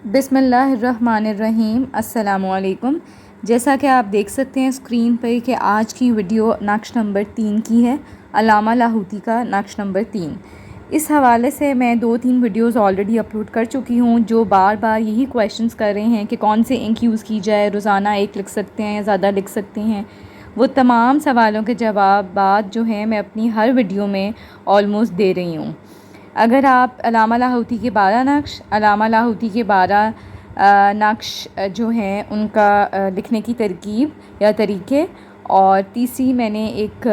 बिस्मिल्लाहिर्रहमानिर्रहीम। अस्सलामुअलैकुम। जैसा कि आप देख सकते हैं स्क्रीन पर कि आज की वीडियो नक्श नंबर 3 की है, अल्लामा लाहौती का नक्श नंबर 3। इस हवाले से मैं 2-3 वीडियोस ऑलरेडी अपलोड कर चुकी हूँ जो बार बार यही क्वेश्चंस कर रहे हैं कि कौन से इंक यूज़ की जाए, रोज़ाना एक लिख सकते हैं या ज़्यादा लिख सकते हैं। वो तमाम सवालों के जवाब जो हैं मैं अपनी हर वीडियो में ऑलमोस्ट दे रही हूँ। अगर आप अल्लामा लाहौती के 12 नक्श, अल्लामा लाहौती के 12 नक्श जो हैं उनका लिखने की तरकीब या तरीक़े, और तीसरी मैंने एक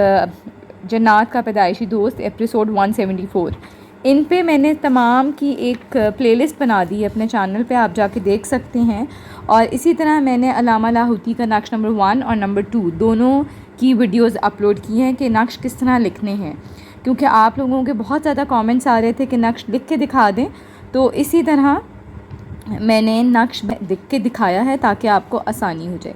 जन्नत का पैदाइशी दोस्त एपिसोड 174, इन पे मैंने तमाम की एक प्लेलिस्ट बना दी है अपने चैनल पे, आप जाके देख सकते हैं। और इसी तरह मैंने अल्लामा लाहौती का नक्श नंबर 1 और नंबर 2 दोनों की वीडियोस अपलोड की हैं कि नक्श किस तरह लिखने हैं, क्योंकि आप लोगों के बहुत ज़्यादा कमेंट्स आ रहे थे कि नक्श लिख के दिखा दें। तो इसी तरह मैंने नक्श लिख के दिखाया है ताकि आपको आसानी हो जाए।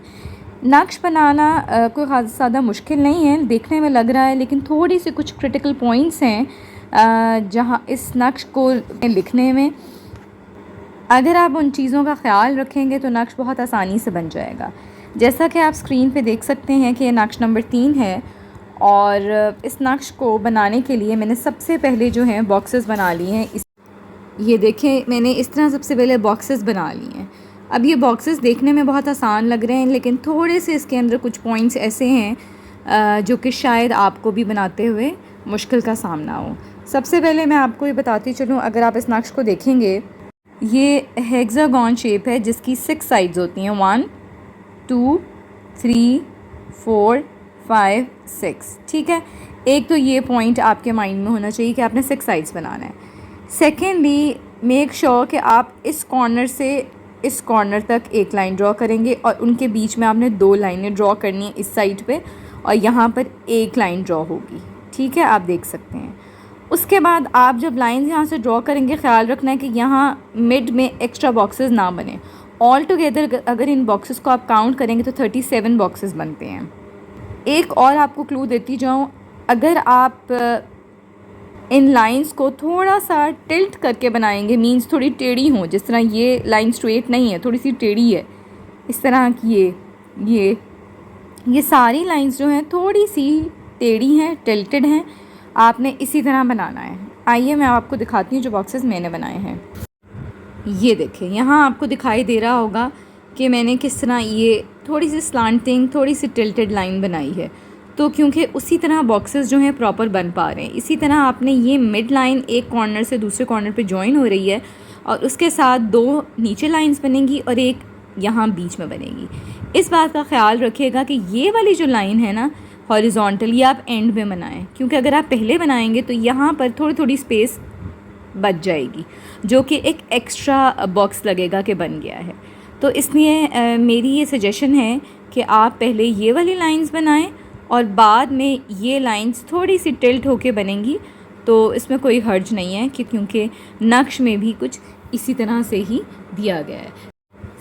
नक्श बनाना कोई ख़ास ज़्यादा मुश्किल नहीं है, देखने में लग रहा है, लेकिन थोड़ी सी कुछ क्रिटिकल पॉइंट्स हैं जहाँ इस नक्श को लिखने में अगर आप उन चीज़ों का ख्याल रखेंगे तो नक्श बहुत आसानी से बन जाएगा। जैसा कि आप स्क्रीन पे देख सकते हैं कि ये नक्श नंबर 3 है, और इस नक्श को बनाने के लिए मैंने सबसे पहले जो है बॉक्सेस बना लिए हैं। ये देखें, मैंने इस तरह सबसे पहले बॉक्सेस बना लिए हैं। अब ये बॉक्सेस देखने में बहुत आसान लग रहे हैं, लेकिन थोड़े से इसके अंदर कुछ पॉइंट्स ऐसे हैं जो कि शायद आपको भी बनाते हुए मुश्किल का सामना हो। सबसे पहले मैं आपको ये बताती चलूँ, अगर आप इस नक्श को देखेंगे, ये हेक्सागॉन शेप है जिसकी 6 साइड्स होती हैं, 1 2 3 4 5 6। ठीक है, एक तो ये पॉइंट आपके माइंड में होना चाहिए कि आपने 6 साइड्स बनाना है। सेकेंडली, मेक श्योर कि आप इस कॉर्नर से इस कॉर्नर तक एक लाइन ड्रॉ करेंगे और उनके बीच में आपने 2 लाइनें ड्रॉ करनी है इस साइड पे, और यहाँ पर एक लाइन ड्रॉ होगी। ठीक है, आप देख सकते हैं। उसके बाद आप जब लाइन यहाँ से ड्रॉ करेंगे, ख्याल रखना है कि यहाँ मिड में एक्स्ट्रा बॉक्सेस ना बने। ऑल टुगेदर अगर इन बॉक्सेस को आप काउंट करेंगे तो 37 बॉक्सेस बनते हैं। एक और आपको क्लू देती जाऊँ, अगर आप इन लाइंस को थोड़ा सा टिल्ट करके बनाएंगे, मींस थोड़ी टेढ़ी हों, जिस तरह ये लाइन स्ट्रेट नहीं है, थोड़ी सी टेढ़ी है, इस तरह की ये सारी लाइंस जो हैं थोड़ी सी टेढ़ी हैं, टिल्टेड हैं। आपने इसी तरह बनाना है। आइए मैं आपको दिखाती हूँ जो बॉक्सेस मैंने बनाए हैं। ये देखें, यहाँ आपको दिखाई दे रहा होगा कि मैंने किस तरह ये थोड़ी सी स्लांटिंग, थोड़ी सी टिल्टेड लाइन बनाई है। तो क्योंकि उसी तरह बॉक्सेस जो हैं प्रॉपर बन पा रहे हैं। इसी तरह आपने ये मिड लाइन एक कॉर्नर से दूसरे कॉर्नर पे जॉइन हो रही है, और उसके साथ 2 नीचे लाइंस बनेंगी और एक यहाँ बीच में बनेगी। इस बात का ख्याल रखिएगा कि ये वाली जो लाइन है ना हॉरिजॉन्टल, ये आप एंड में बनाएं, क्योंकि अगर आप पहले बनाएंगे तो यहाँ पर थोड़ी थोड़ी स्पेस बच जाएगी, जो कि एक एक्स्ट्रा बॉक्स लगेगा कि बन गया है। तो इसलिए मेरी ये सजेशन है कि आप पहले ये वाली लाइंस बनाएं और बाद में ये लाइंस थोड़ी सी टिल्ट होके बनेंगी, तो इसमें कोई हर्ज नहीं है क्योंकि नक्श में भी कुछ इसी तरह से ही दिया गया है।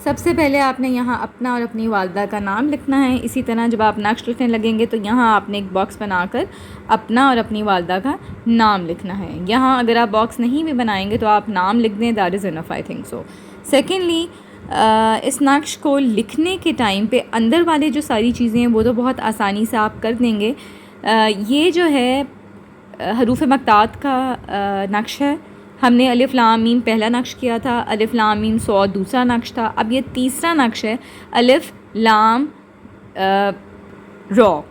सबसे पहले आपने यहाँ अपना और अपनी वालदा का नाम लिखना है। इसी तरह जब आप नक्श लिखने लगेंगे तो यहाँ आपने एक बॉक्स बनाकर अपना और अपनी वालदा का नाम लिखना है। यहाँ अगर आप बॉक्स नहीं भी बनाएंगे तो आप नाम लिख दें, that is enough, I think so. Secondly, इस नक्श को लिखने के टाइम पे अंदर वाले जो सारी चीज़ें हैं वो तो बहुत आसानी से आप कर देंगे। ये जो है हरूफ मक्तात का नक्श है। हमने अलिफ लाम मीम पहला नक्श किया था, अलिफ लाम मीम सॉद दूसरा नक्श था, अब ये तीसरा नक्श है अलिफ लाम रॉ।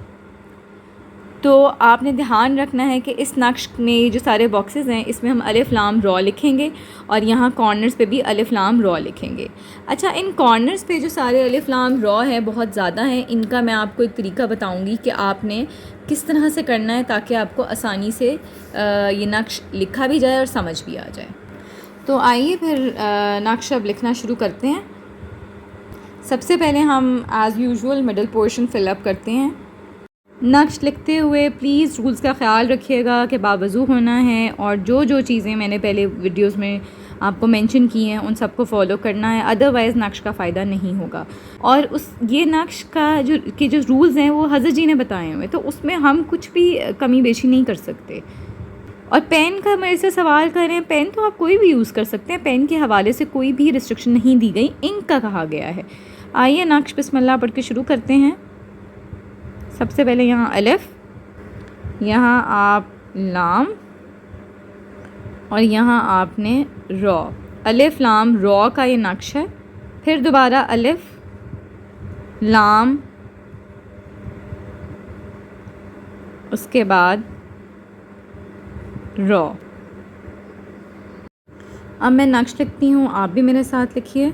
तो आपने ध्यान रखना है कि इस नक्श में जो सारे बॉक्सेस हैं इसमें हम अलिफ लाम रॉ लिखेंगे और यहाँ कॉर्नर्स पे भी अलिफ लाम रॉ लिखेंगे। अच्छा, इन कॉर्नर्स पे जो सारे अलिफ लाम रॉ है बहुत ज़्यादा हैं, इनका मैं आपको एक तरीका बताऊंगी कि आपने किस तरह से करना है ताकि आपको आसानी से ये नक्श लिखा भी जाए और समझ भी आ जाए। तो आइए फिर नक्श अब लिखना शुरू करते हैं। सबसे पहले हम as usual middle portion fill up करते हैं। नक्श लिखते हुए प्लीज़ रूल्स का ख़्याल रखिएगा कि बावज़ू होना है, और जो चीज़ें मैंने पहले वीडियोस में आपको मेंशन की हैं उन सबको फॉलो करना है, अदरवाइज़ नक्श का फ़ायदा नहीं होगा। और ये नक्श का जो रूल्स हैं वो हज़रत जी ने बताए हुए, तो उसमें हम कुछ भी कमी बेशी नहीं कर सकते। और पेन का मेरे से सवाल कर रहे हैं, पेन तो आप कोई भी यूज़ कर सकते हैं, पेन के हवाले से कोई भी रिस्ट्रिक्शन नहीं दी गई, इंक का कहा गया है। आइए नक्श बिस्मिल्लाह पढ़ के शुरू करते हैं। सबसे पहले यहाँ अलिफ, यहाँ आप लाम और यहाँ आपने रॉ। अलिफ लाम रॉ का ये नक्श है। फिर दोबारा अलिफ लाम, उसके बाद रॉ। अब मैं नक्श लिखती हूँ, आप भी मेरे साथ लिखिए।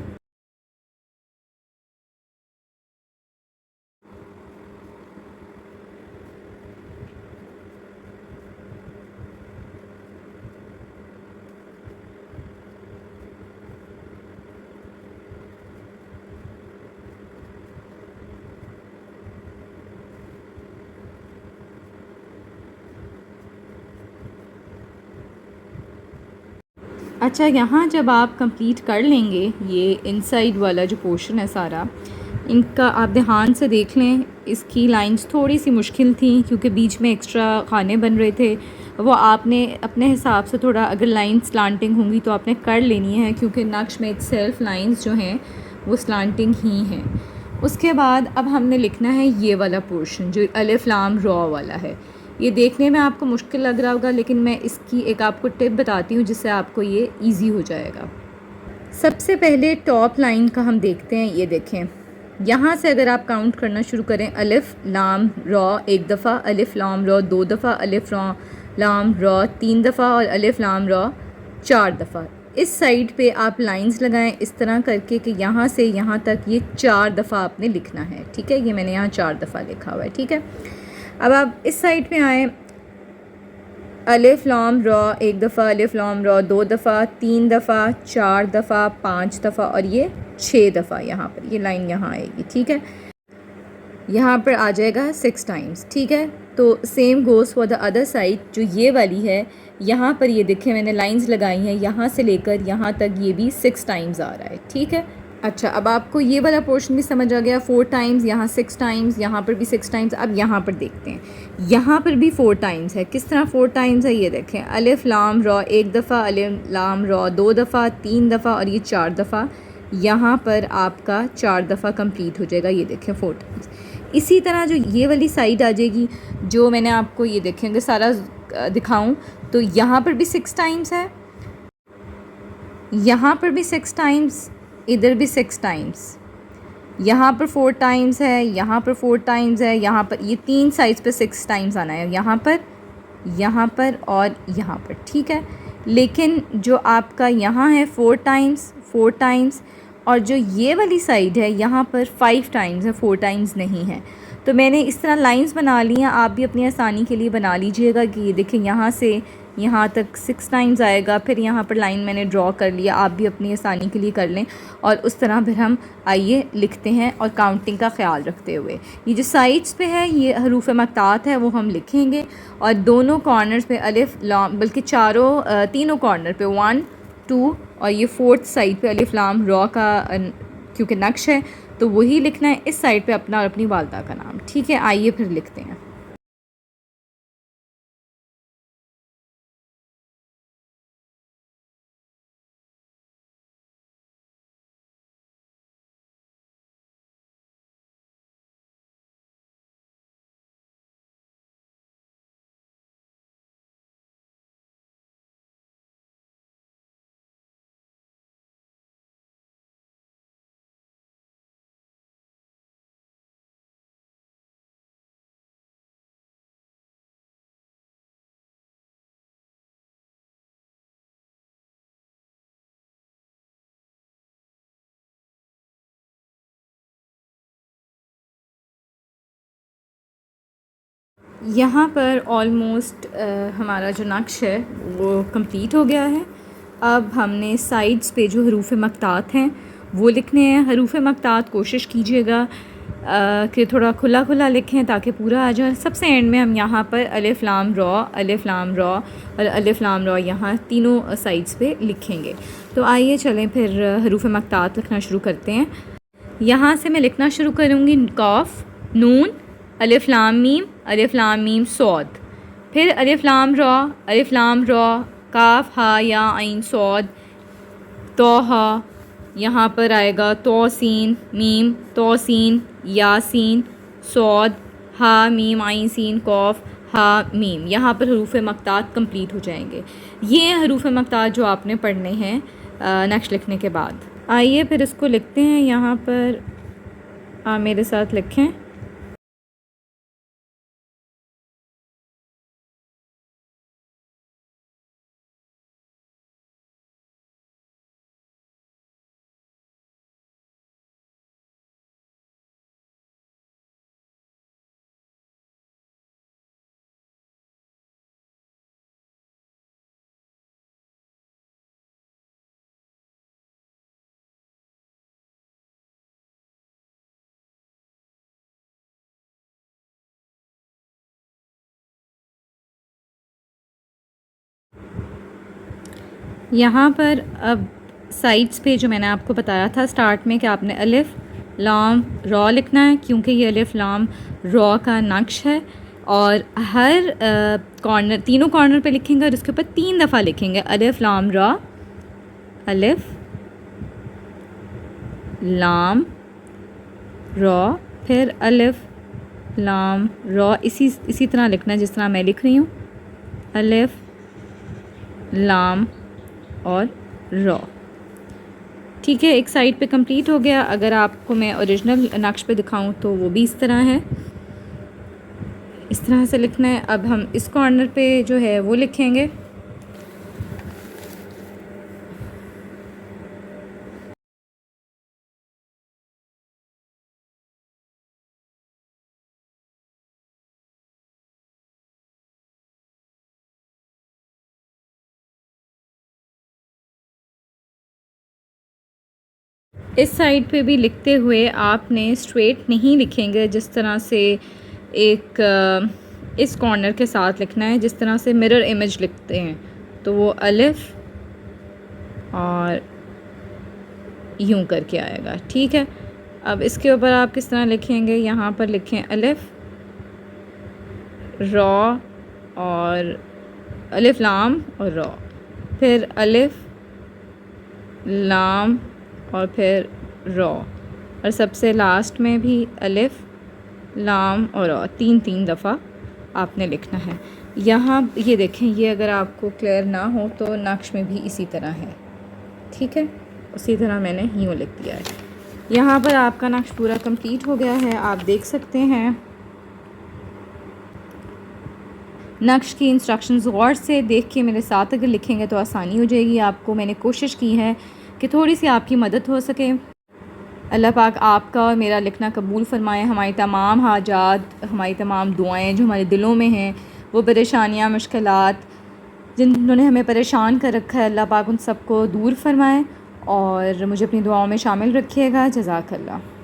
अच्छा, यहाँ जब आप कंप्लीट कर लेंगे ये इनसाइड वाला जो पोर्शन है सारा, इनका आप ध्यान से देख लें। इसकी लाइंस थोड़ी सी मुश्किल थी क्योंकि बीच में एक्स्ट्रा खाने बन रहे थे, वो आपने अपने हिसाब से थोड़ा, अगर लाइन स्लांटिंग होंगी तो आपने कर लेनी है, क्योंकि नक्श में सेल्फ लाइंस जो हैं वो स्लांटिंग ही हैं। उसके बाद अब हमने लिखना है ये वाला पोर्शन जो अलिफ लाम रॉ वाला है। ये देखने में आपको मुश्किल लग रहा होगा, लेकिन मैं इसकी एक आपको टिप बताती हूँ जिससे आपको ये इजी हो जाएगा। सबसे पहले टॉप लाइन का हम देखते हैं। ये देखें, यहाँ से अगर आप काउंट करना शुरू करें, अलिफ लाम रॉ एक दफ़ा, अलिफ लाम रॉ दो दफ़ा, अलिफ लाम रॉ तीन दफ़ा और अलिफ लाम रॉ चार दफ़ा। इस साइड पे आप लाइंस लगाएं इस तरह करके कि यहाँ से यहाँ तक ये चार दफ़ा आपने लिखना है। ठीक है, ये मैंने यहाँ चार दफ़ा लिखा हुआ है। ठीक है, अब आप इस साइड पे आएँ, अलिफ लाम रॉ एक दफ़ा, अलिफ लाम रॉ दो दफ़ा, तीन दफ़ा, चार दफ़ा, पाँच दफ़ा और ये छः दफ़ा। यहाँ पर ये लाइन यहाँ आएगी। ठीक है, यहाँ पर आ जाएगा 6 टाइम्स। ठीक है, तो same goes for the other side जो ये वाली है। यहाँ पर ये देखें मैंने लाइंस लगाई हैं, यहाँ से लेकर यहाँ तक ये भी 6 टाइम्स आ रहा है। ठीक है, अच्छा, अब आपको ये वाला पोर्शन भी समझ आ गया। 4 टाइम्स, यहाँ 6 टाइम्स, यहाँ पर भी 6 टाइम्स। अब यहाँ पर देखते हैं, यहाँ पर भी 4 टाइम्स है। किस तरह 4 टाइम्स है ये देखें, अलिफ लाम रॉ एक दफ़ा, अलिफ लाम रॉ दो दफ़ा, तीन दफ़ा और ये चार दफ़ा। यहाँ पर आपका चार दफ़ा कंप्लीट हो जाएगा। ये देखें 4 टाइम्स। इसी तरह जो ये वाली साइड आ जाएगी, जो मैंने आपको ये देखें अगर सारा दिखाऊं तो यहाँ पर भी 6 टाइम्स है, यहाँ पर भी 6 टाइम्स, इधर भी 6 टाइम्स, यहाँ पर 4 टाइम्स है, यहाँ पर 4 टाइम्स है, यहाँ पर ये तीन साइड्स पे 6 टाइम्स आना है, यहाँ पर और यहाँ पर। ठीक है, लेकिन जो आपका यहाँ है 4 टाइम्स, 4 टाइम्स, और जो ये वाली साइड है यहाँ पर 5 टाइम्स है, 4 टाइम्स नहीं है। तो मैंने इस तरह लाइंस बना ली हैं, आप भी अपनी आसानी के लिए बना लीजिएगा कि ये देखें यहाँ से यहाँ तक 6 टाइम्स आएगा। फिर यहाँ पर लाइन मैंने ड्रॉ कर लिया, आप भी अपनी आसानी के लिए कर लें। और उस तरह फिर हम आइए लिखते हैं, और काउंटिंग का ख्याल रखते हुए ये जो साइड्स पे है ये हरूफ मक़तात है वो हम लिखेंगे, और दोनों कॉर्नर्स पे अलिफ लाम, बल्कि तीनों कॉर्नर पे 1 2 और ये 4th साइड पे अलिफ लाम रॉ का क्योंकि नक्श है तो वही लिखना है। इस साइड पे अपना और अपनी वालदा का नाम। ठीक है, आइए फिर लिखते हैं। यहाँ पर ऑलमोस्ट हमारा जो नक्श है वो कंप्लीट हो गया है। अब हमने साइड्स पे जो हरूफ मक़तात हैं वो लिखने हैं। हरूफ मक़तात कोशिश कीजिएगा कि थोड़ा खुला खुला लिखें ताकि पूरा आ जाए। सबसे एंड में हम यहाँ पर अलिफ लाम रॉ, अलिफ लाम रॉ और अलिफ लाम रॉ यहाँ तीनों साइड्स पे लिखेंगे। तो आइए चलें फिर हरूफ मक़तात लिखना शुरू करते हैं। यहाँ से मैं लिखना शुरू करूँगी कॉफ, नून, अलिफ लाम मीम सौद। फिर अलिफ लाम रॉ, काफ हा या आइन सौद, तोहा, यहाँ पर आएगा तोसीन मीम, तोसीन यासीन, सौद, हा मीम आइन सीन कौफ, हा मीम। यहाँ पर हरूफ मक़तात कंप्लीट हो जाएंगे। ये हरूफ मक़तात जो आपने पढ़ने हैं नक्श लिखने के बाद। आइए फिर इसको लिखते हैं। यहाँ पर आप मेरे साथ लिखें। यहाँ पर अब साइड्स पे जो मैंने आपको बताया था स्टार्ट में कि आपने अलिफ लाम रॉ लिखना है, क्योंकि ये अलिफ लाम रॉ का नक्श है। और हर कॉर्नर, तीनों कॉर्नर पे लिखेंगे और इसके ऊपर 3 दफ़ा लिखेंगे अलिफ लाम रॉ, अलिफ लाम रॉ, फिर अलिफ लाम रॉ। इसी तरह लिखना है जिस तरह मैं लिख रही हूँ, अलिफ लाम और रॉ। ठीक है, एक साइड पे कंप्लीट हो गया। अगर आपको मैं ओरिजिनल नक्श पे दिखाऊं तो वो भी इस तरह है, इस तरह से लिखना है। अब हम इस कॉर्नर पे जो है वो लिखेंगे। इस साइड पे भी लिखते हुए आपने स्ट्रेट नहीं लिखेंगे, जिस तरह से एक इस कॉर्नर के साथ लिखना है, जिस तरह से मिरर इमेज लिखते हैं। तो वो अलिफ और यूं करके आएगा। ठीक है, अब इसके ऊपर आप किस तरह लिखेंगे, यहाँ पर लिखें अलिफ रॉ और अलिफ लाम और रॉ, फिर अलिफ लाम और फिर रॉ, और सबसे लास्ट में भी अलिफ लाम और रॉ 3 दफ़ा आपने लिखना है। यहाँ ये देखें, ये अगर आपको क्लियर ना हो तो नक्श में भी इसी तरह है। ठीक है, उसी तरह मैंने यूँ लिख दिया है। यहाँ पर आपका नक्श पूरा कंप्लीट हो गया है, आप देख सकते हैं। नक्श की इंस्ट्रक्शंस गौर से देख के मेरे साथ अगर लिखेंगे तो आसानी हो जाएगी आपको। मैंने कोशिश की है कि थोड़ी सी आपकी मदद हो सके। अल्लाह पाक आपका और मेरा लिखना कबूल फ़रमाए। हमारी तमाम हाजात, हमारी तमाम दुआएं जो हमारे दिलों में हैं, वो परेशानियाँ, मुश्किलात जिन्होंने हमें परेशान कर रखा है, अल्लाह पाक उन सबको दूर फ़रमाए और मुझे अपनी दुआओं में शामिल रखिएगा। जज़ाकल्लाह।